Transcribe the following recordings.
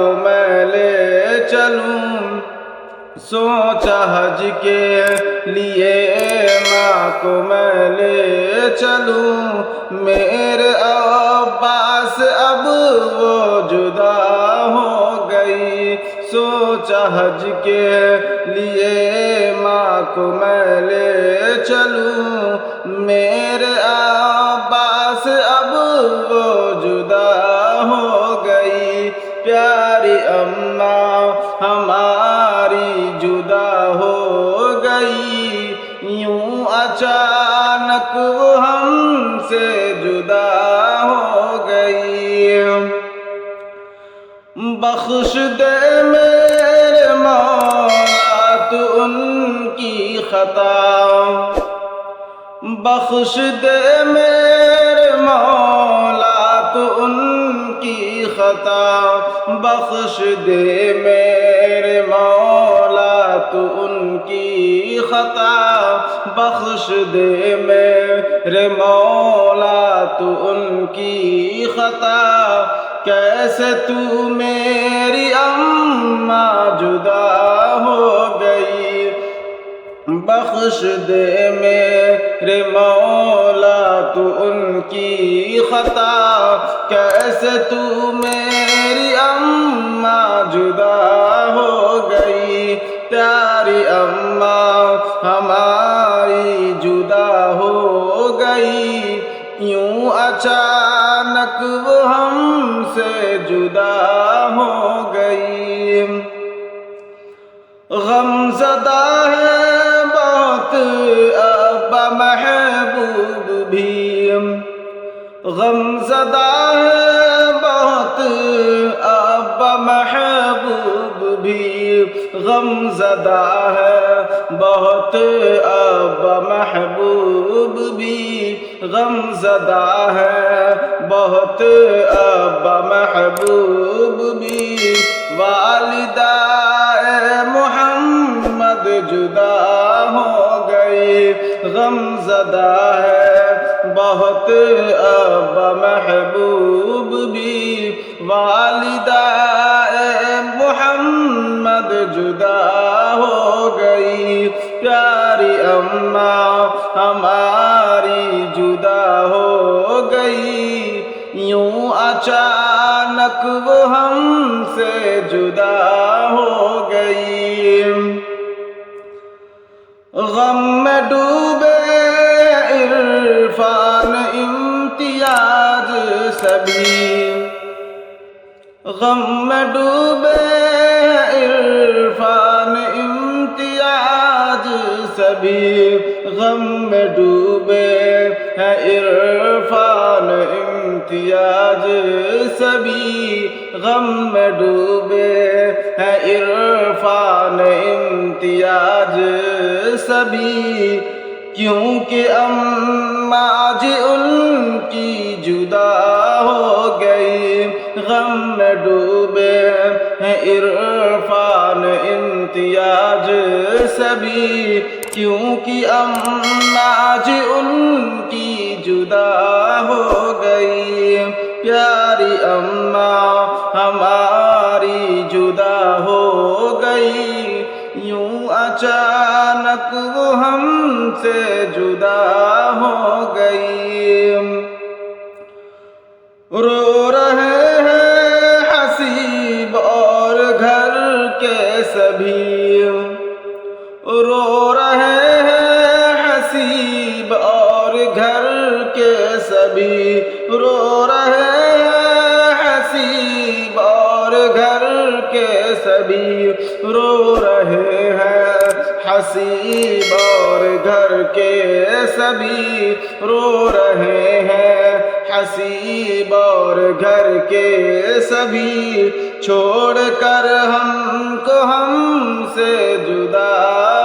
کو میں لے چلوں، سوچا حج کے لیے ماں کو میں لے چلوں، میرے عباس اب وہ جدا ہو گئی، سوچا حج کے لیے ماں کو میں لے چلوں، میرے عباس اب وہ جدا ہو گئی، پیاری اماں ہماری جدا ہو گئی، یوں اچانک وہ ہم سے جدا ہو گئی۔ بخش دے میرے مولا تو ان کی خطا، بخش دے میرے مولا تو ان کی خطا، بخش دے میرے مولا تو ان کی خطا، بخش دے میرے مولا تو ان کی خطا، کیسے تو میری اماں جدا ہو گئی، بخش دے میرے مولا تو ان کی خطا، کیسے تو میری اماں جدا ہو گئی، پیاری اماں ہماری جدا ہو گئی، یوں اچانک وہ ہم سے جدا ہو گئی۔ غم زدہ ہے بہت ابا محبوب بھی، غم زدہ ہے بہت ابا محبوب بھی، غم زدہ ہے بہت ابا محبوب بھی، غم زدہ ہے بہت ابا محبوب بھی، والدہ محمد جدا ہو گئی، غم زدہ ہے بہت ابا محبوب بھی، والدہ محمد جدا ہو گئی، پیاری اماں ہماری جدا ہو گئی، یوں اچانک وہ ہم سے جدا ہو گئی۔ غم میں ڈوبے عرفان امتیاز سبھی، غم میں ڈوبے عرفان امتیاز سبھی، غم میں ڈوبے ہیں عرفان امتیاز سبھی، غم میں ڈوبے ہیں عرفان امتیاز سبھی، کیونکہ اماں آج ان کی جدا ہو گئی، غم میں ڈوبے ہیں عرفان امتیاز سبھی، کیونکہ اماں آج ان کی جدا ہو گئی، پیاری اماں ہماری جدا ہو گئی، یوں اچانک وہ ہم سے جدا ہو گئی۔ رو رہے ہیں حسیب اور گھر کے سبھی، رو رہے ہیں حسیب اور گھر کے سبھی، رو رہے ہیں حسیب اور گھر کے سبھی، رو رہے ہیں حسیب اور گھر کے سبھی، رو رہے ہیں حسیب اور گھر کے سبھی، چھوڑ کر ہم کو ہم سے جدا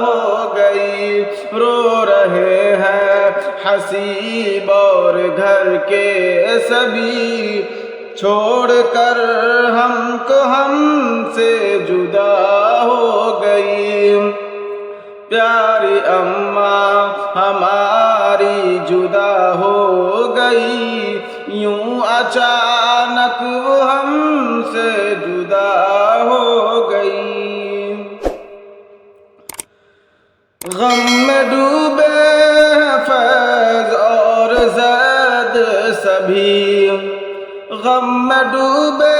ہو گئی، رو رہے ہیں حسیب اور گھر کے سبھی، چھوڑ کر ہم کو ہم سے جدا ہو گئی، پیاری اماں ہماری جدا ہو گئی، یوں اچانک وہ ہم سے جدا ہو گئی۔ غم میں ڈوبے ہیں فیض اور زید سبھی، غم میں ڈوبے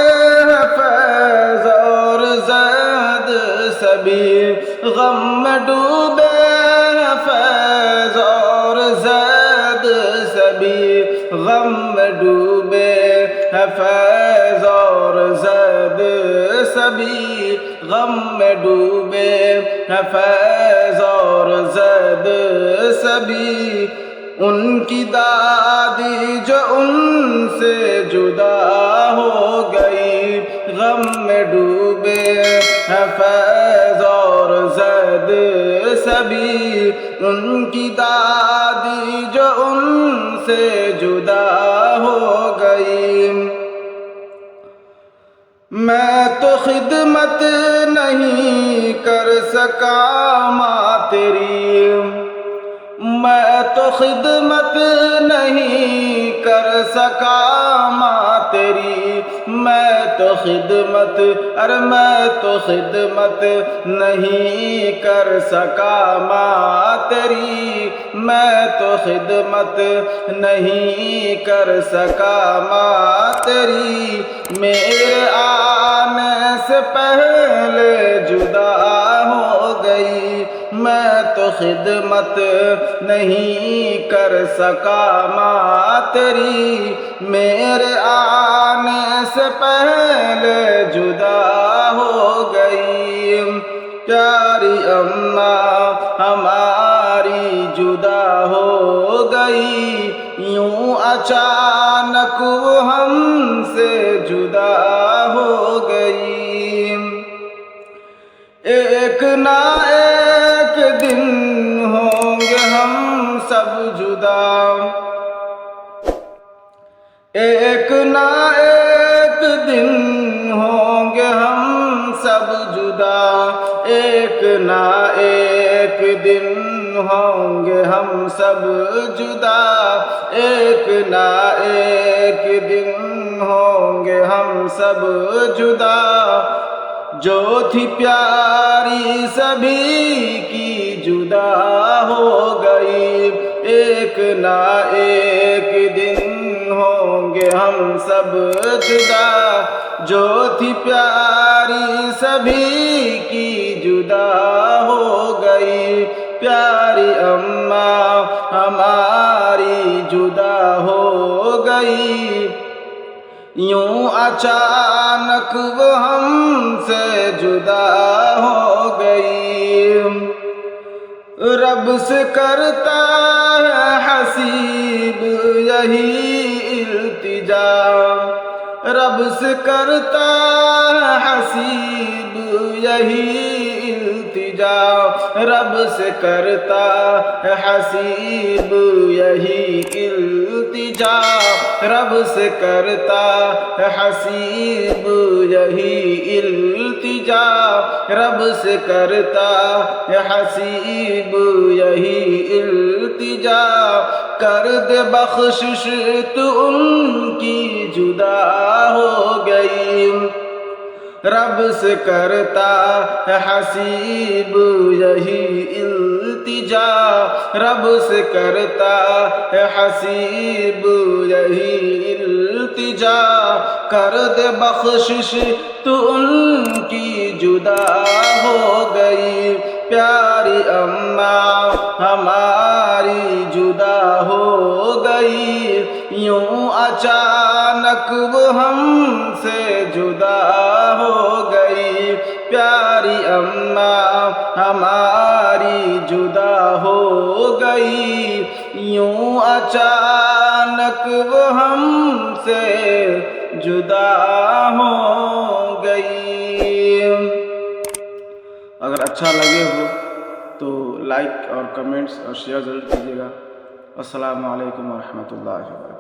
ہیں فیض اور زید سبھی، غم میں ڈوبے ہیں فیض اور زید سبھی، غم میں ڈوبے ہیں فیض اور زید سبھی، غم میں ڈوبے ہیں فیض اور زید سبھی۔ ان کی دادی جو ان سے جدا ہو گئی، غم میں ڈوبے ہیں فیض اور زید سبھی، ان کی دادی جو ان سے جدا ہو گئی۔ میں تو خدمت نہیں کر سکا ماں تیری، میں تو خدمت نہیں کر سکا ماں تیری، میں تو خدمت میں تو خدمت نہیں کر سکا ماں تیری، میں تو خدمت نہیں کر سکا ماں تیری، میرے آنے سے پہلے جدا ہو گئی، میں تو خدمت نہیں کر سکا ماں تیری، میرے آنے سے پہلے جدا ہو گئی۔ پیاری اماں ہماری جدا ہو گئی، یوں اچانک وہ ہم سے جدا ہو گئی۔ ایک نہ ایک دن ہوں گے ہم سب جدا، ایک نہ ایک دن ہوں گے ہم سب جدا، ایک نہ ایک دن ہوں گے ہم سب جدا، ایک نہ ایک دن ہوں گے ہم سب جدا۔ جو تھی پیاری سبھی کی جدا ہو گئی، ایک نہ ایک دن ہوں گے ہم سب جدا، جو تھی پیاری سبھی کی جدا ہو گئی۔ پیاری اماں ہماری جدا ہو گئی، یوں اچانک وہ ہم سے جدا ہو گئی۔ رب سے کرتا ہے حسیب یہی التجا، رب سے کرتا ہے حسیب یہی التجا، رب سے کرتا ہے حسیب یہی التجا، رب سے کرتا ہے حسیب یہی التجا، رب سے کرتا ہے حسیب یہی التجا۔ کر دے بخشش تو ان کی جدا ہو گئی، رب سے کرتا ہے حسیب یہی التجا، رب سے کرتا ہے حسیب یہی التجا۔ کر دے بخشش تو ان کی جدا ہو گئی، پیاری اماں ہماری جدا ہو گئی، یوں اچانک وہ ہم سے جدا ہو گئی۔ پیاری اماں ہماری جدا ہو گئی، یوں اچانک وہ ہم سے جدا ہو گئی۔ اگر اچھا لگے ہو تو لائک اور کمنٹس اور شیئر ضرور کیجیے گا۔ السلام علیکم ورحمۃ اللہ وبرکاتہ۔